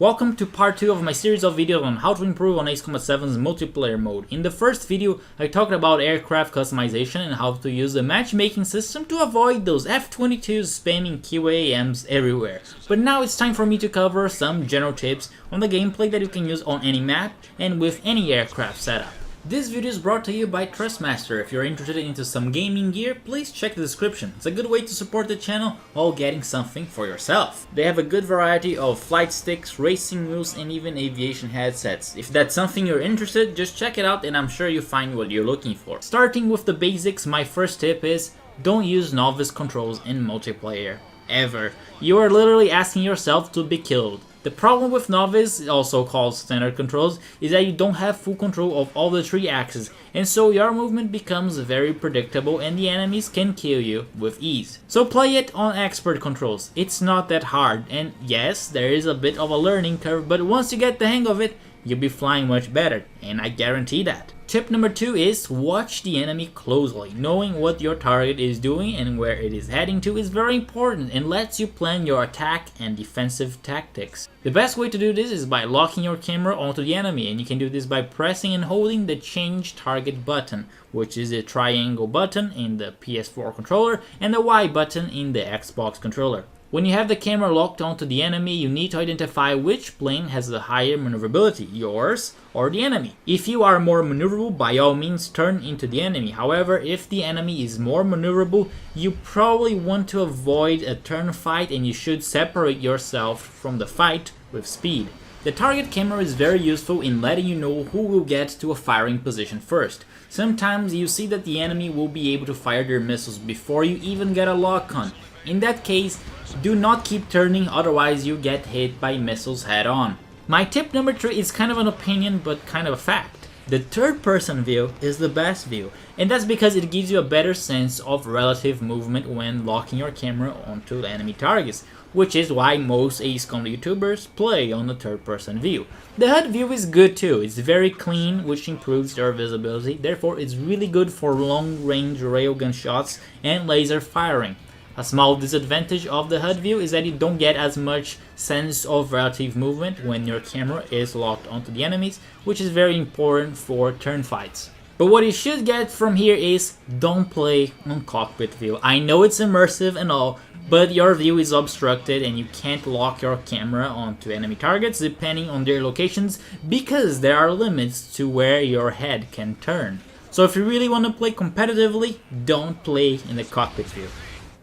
Welcome to part 2 of my series of videos on how to improve on Ace Combat 7's multiplayer mode. In the first video, I talked about aircraft customization and how to use the matchmaking system to avoid those F-22s spamming QAMs everywhere. But now it's time for me to cover some general tips on the gameplay that you can use on any map and with any aircraft setup. This video is brought to you by THRUSTMASTER. If you're interested into some gaming gear, please check the description. It's a good way to support the channel while getting something for yourself. They have a good variety of flight sticks, racing wheels, and even aviation headsets. If that's something you're interested, just check it out and I'm sure you'll find what you're looking for. Starting with the basics, my first tip is don't use novice controls in multiplayer. Ever. You are literally asking yourself to be killed. The problem with novice, also called standard controls, is that you don't have full control of all the 3 axes, and so your movement becomes very predictable and the enemies can kill you with ease. So play it on expert controls. It's not that hard, and yes, there is a bit of a learning curve, but once you get the hang of it, you'll be flying much better, and I guarantee that. Tip number 2 is watch the enemy closely. Knowing what your target is doing and where it is heading to is very important and lets you plan your attack and defensive tactics. The best way to do this is by locking your camera onto the enemy, and you can do this by pressing and holding the change target button, which is the triangle button in the PS4 controller and the Y button in the Xbox controller. When you have the camera locked onto the enemy, you need to identify which plane has the higher maneuverability, yours or the enemy. If you are more maneuverable, by all means turn into the enemy. However, if the enemy is more maneuverable, you probably want to avoid a turn fight and you should separate yourself from the fight with speed. The target camera is very useful in letting you know who will get to a firing position first. Sometimes you see that the enemy will be able to fire their missiles before you even get a lock on. In that case, do not keep turning, otherwise you get hit by missiles head on. My tip number 3 is kind of an opinion but kind of a fact. The third person view is the best view, and that's because it gives you a better sense of relative movement when locking your camera onto enemy targets, which is why most Ace Combat YouTubers play on the third person view. The HUD view is good too, it's very clean, which improves your visibility, therefore it's really good for long range railgun shots and laser firing. A small disadvantage of the HUD view is that you don't get as much sense of relative movement when your camera is locked onto the enemies, which is very important for turn fights. But what you should get from here is don't play on cockpit view. I know it's immersive and all, but your view is obstructed and you can't lock your camera onto enemy targets depending on their locations because there are limits to where your head can turn. So if you really want to play competitively, don't play in the cockpit view.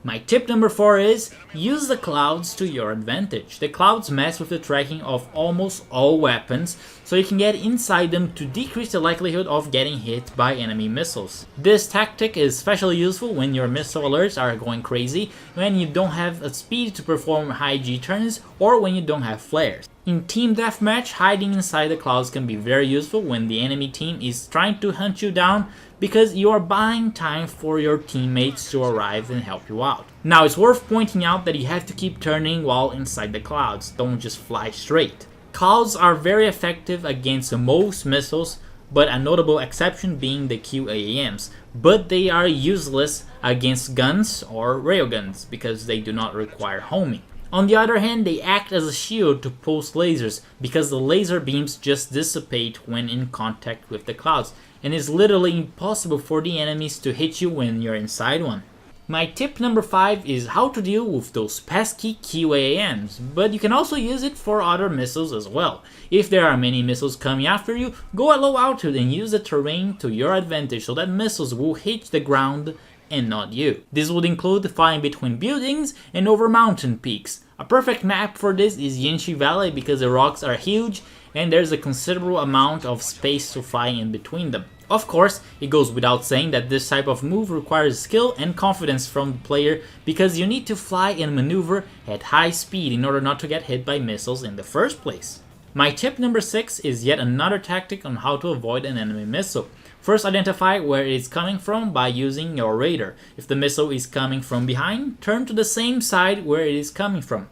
My tip number 4 is use the clouds to your advantage. The clouds mess with the tracking of almost all weapons, so you can get inside them to decrease the likelihood of getting hit by enemy missiles. This tactic is especially useful when your missile alerts are going crazy, when you don't have a speed to perform high G turns, or when you don't have flares. In Team Deathmatch, hiding inside the clouds can be very useful when the enemy team is trying to hunt you down because you are buying time for your teammates to arrive and help you out. Now it's worth pointing out that you have to keep turning while inside the clouds, don't just fly straight. Clouds are very effective against most missiles, but a notable exception being the QAMs, but they are useless against guns or railguns because they do not require homing. On the other hand, they act as a shield to pulse lasers because the laser beams just dissipate when in contact with the clouds, and it's literally impossible for the enemies to hit you when you're inside one. My tip number 5 is how to deal with those pesky QAMs, but you can also use it for other missiles as well. If there are many missiles coming after you, go at low altitude and use the terrain to your advantage so that missiles will hit the ground and not you. This would include flying between buildings and over mountain peaks. A perfect map for this is Yanchi Valley because the rocks are huge and there's a considerable amount of space to fly in between them. Of course, it goes without saying that this type of move requires skill and confidence from the player because you need to fly and maneuver at high speed in order not to get hit by missiles in the first place. My tip number 6 is yet another tactic on how to avoid an enemy missile. First, identify where it is coming from by using your radar. If the missile is coming from behind, turn to the same side where it is coming from.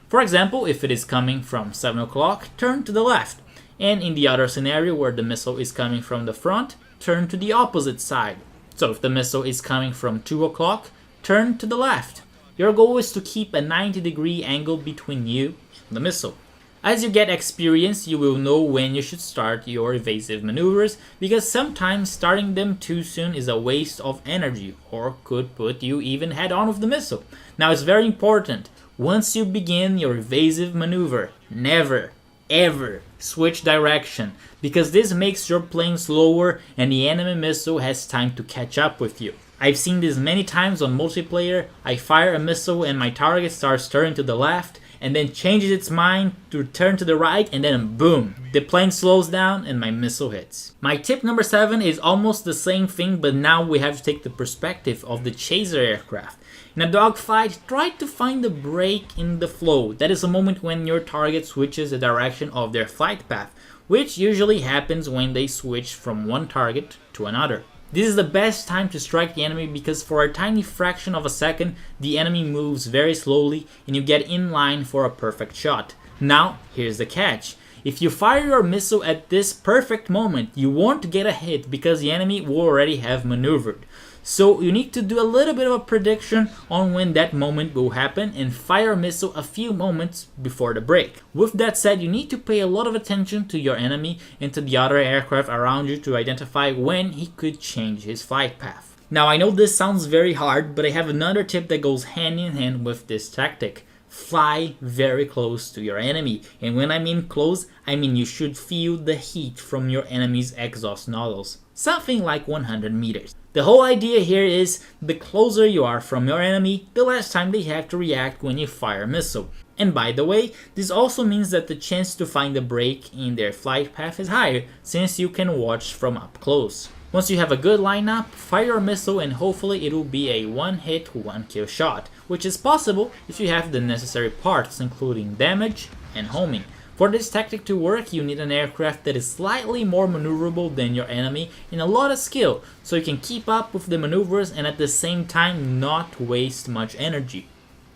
For example, if it is coming from 7 o'clock, turn to the left. And in the other scenario where the missile is coming from the front, turn to the opposite side. So if the missile is coming from 2 o'clock, turn to the left. Your goal is to keep a 90-degree angle between you and the missile. As you get experience, you will know when you should start your evasive maneuvers, because sometimes starting them too soon is a waste of energy or could put you even head on with the missile. Now it's very important, once you begin your evasive maneuver, never, ever switch direction, because this makes your plane slower and the enemy missile has time to catch up with you. I've seen this many times on multiplayer. I fire a missile and my target starts turning to the left, and then changes its mind to turn to the right, and then boom, the plane slows down and my missile hits. My tip number 7 is almost the same thing, but now we have to take the perspective of the chaser aircraft. In a dogfight, try to find a break in the flow. That is a moment when your target switches the direction of their flight path, which usually happens when they switch from one target to another. This is the best time to strike the enemy, because for a tiny fraction of a second, the enemy moves very slowly and you get in line for a perfect shot. Now, here's the catch. If you fire your missile at this perfect moment, you won't get a hit because the enemy will already have maneuvered. So you need to do a little bit of a prediction on when that moment will happen and fire a missile a few moments before the break. With that said, you need to pay a lot of attention to your enemy and to the other aircraft around you to identify when he could change his flight path. Now I know this sounds very hard, but I have another tip that goes hand in hand with this tactic. Fly very close to your enemy, and when I mean close, I mean you should feel the heat from your enemy's exhaust nozzles, something like 100 meters. The whole idea here is the closer you are from your enemy, the less time they have to react when you fire a missile. And by the way, this also means that the chance to find a break in their flight path is higher, since you can watch from up close. Once you have a good lineup, fire a missile and hopefully it will be a one-hit, one-kill shot, which is possible if you have the necessary parts, including damage and homing. For this tactic to work, you need an aircraft that is slightly more maneuverable than your enemy and a lot of skill, so you can keep up with the maneuvers and at the same time not waste much energy.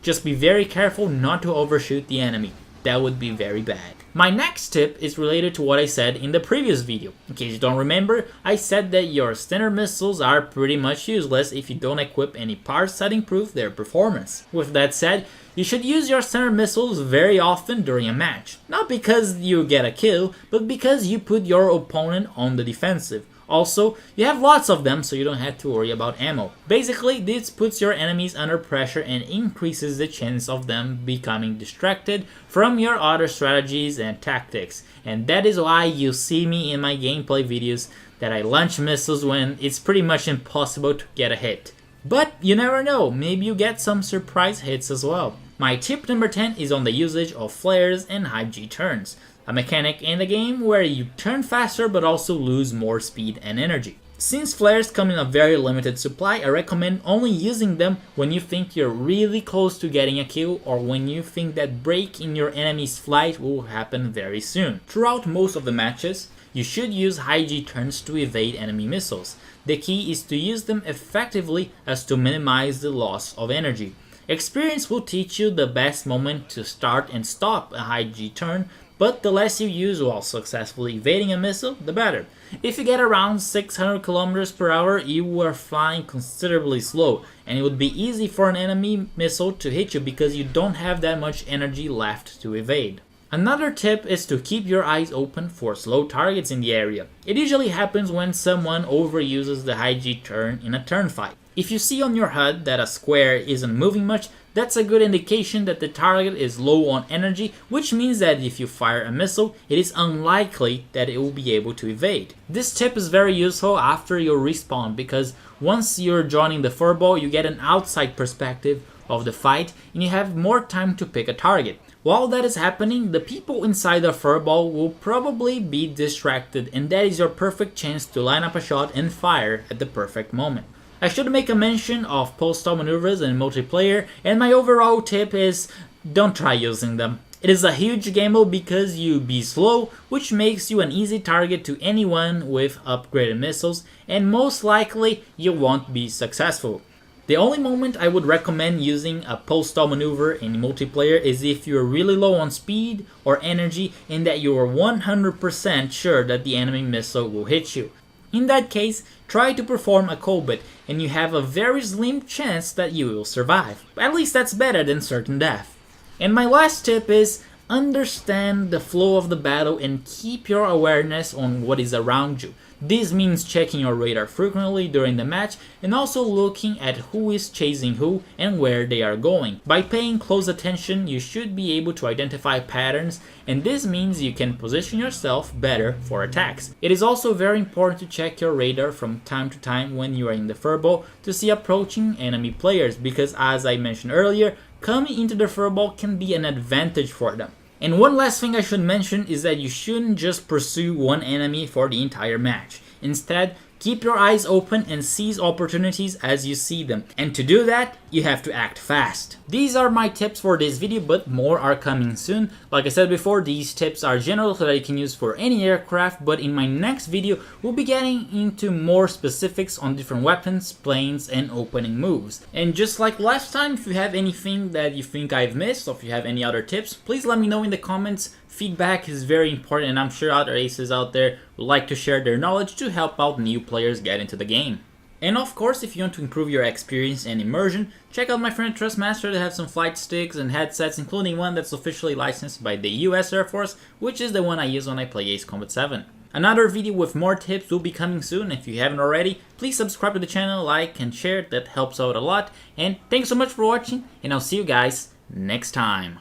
Just be very careful not to overshoot the enemy. That would be very bad. My next tip is related to what I said in the previous video. In case you don't remember, I said that your standard missiles are pretty much useless if you don't equip any parts that improve their performance. With that said, you should use your standard missiles very often during a match. Not because you get a kill, but because you put your opponent on the defensive. Also, you have lots of them, so you don't have to worry about ammo. Basically, this puts your enemies under pressure and increases the chance of them becoming distracted from your other strategies and tactics. And that is why you see me in my gameplay videos that I launch missiles when it's pretty much impossible to get a hit. But you never know, maybe you get some surprise hits as well. My tip number 10 is on the usage of flares and high G turns. A mechanic in the game where you turn faster but also lose more speed and energy. Since flares come in a very limited supply, I recommend only using them when you think you're really close to getting a kill or when you think that break in your enemy's flight will happen very soon. Throughout most of the matches, you should use high G turns to evade enemy missiles. The key is to use them effectively as to minimize the loss of energy. Experience will teach you the best moment to start and stop a high G turn, but the less you use while successfully evading a missile, the better. If you get around 600 km per hour, you are flying considerably slow, and it would be easy for an enemy missile to hit you because you don't have that much energy left to evade. Another tip is to keep your eyes open for slow targets in the area. It usually happens when someone overuses the high G turn in a turn fight. If you see on your HUD that a square isn't moving much, that's a good indication that the target is low on energy, which means that if you fire a missile, it is unlikely that it will be able to evade. This tip is very useful after your respawn, because once you're joining the furball, you get an outside perspective of the fight and you have more time to pick a target. While that is happening, the people inside the furball will probably be distracted, and that is your perfect chance to line up a shot and fire at the perfect moment. I should make a mention of postal maneuvers in multiplayer, and my overall tip is don't try using them. It is a huge gamble because you be slow, which makes you an easy target to anyone with upgraded missiles, and most likely you won't be successful. The only moment I would recommend using a postal maneuver in multiplayer is if you're really low on speed or energy and that you are 100% sure that the enemy missile will hit you. In that case, try to perform a combat and you have a very slim chance that you will survive. At least that's better than certain death. And my last tip is Understand the flow of the battle and keep your awareness on what is around you. This means checking your radar frequently during the match and also looking at who is chasing who and where they are going. By paying close attention, you should be able to identify patterns, and this means you can position yourself better for attacks. It is also very important to check your radar from time to time when you are in the furball to see approaching enemy players, because as I mentioned earlier, coming into the furball can be an advantage for them. And one last thing I should mention is that you shouldn't just pursue one enemy for the entire match. Instead, keep your eyes open and seize opportunities as you see them. And to do that, you have to act fast. These are my tips for this video, but more are coming soon. Like I said before, these tips are general so that you can use for any aircraft, but in my next video, we'll be getting into more specifics on different weapons, planes, and opening moves. And just like last time, if you have anything that you think I've missed, or if you have any other tips, please let me know in the comments. Feedback is very important, and I'm sure other aces out there would like to share their knowledge to help out new players get into the game. And of course, if you want to improve your experience and immersion, check out my friend THRUSTMASTER. They have some flight sticks and headsets, including one that's officially licensed by the US Air Force, which is the one I use when I play Ace Combat 7. Another video with more tips will be coming soon. If you haven't already, please subscribe to the channel, like and share, that helps out a lot. And thanks so much for watching, and I'll see you guys next time.